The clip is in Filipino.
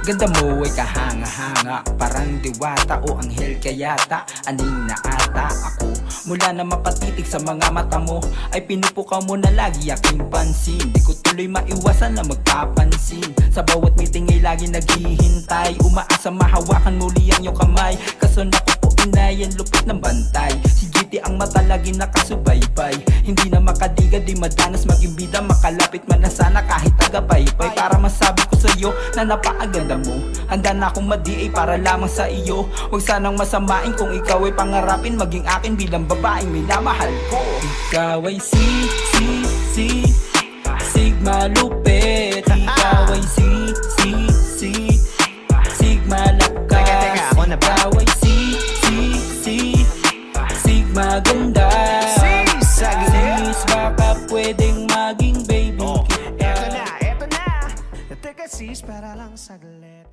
Ganda mo ay kahanga-hanga, parang diwata o anghel kayata. Aning na ata ako, mula na mapatitig sa mga mata mo, ay pinupukaw mo na lagi aking pansin. Di ko tuloy maiwasan na magpapansin, sa bawat meeting ay lagi naghihintay. Umaasa mahawakan muli ang iyong kamay, kaso naku po inay, ang lupit ng bantay. Si GT ang mata lagi nakasubaybay, hindi na makadiga, di madanas maging bida. Makalapit man na sana kahit tagapaypay, para masabi ko sa'yo na napakaganda mo. Handa na akong madi para lamang sa iyo. Huwag sanang masamain kung ikaw ay pangarapin maging akin bilang babaeng minamahal ko. Ikaw ay Sigma lupit. Ikaw ay Sigma lakas. Teka, ako na ba? Ikaw ay Sigma ganda. Sis, baka pwedeng maging baby kita. Eto na. Teka sis, para lang saglit.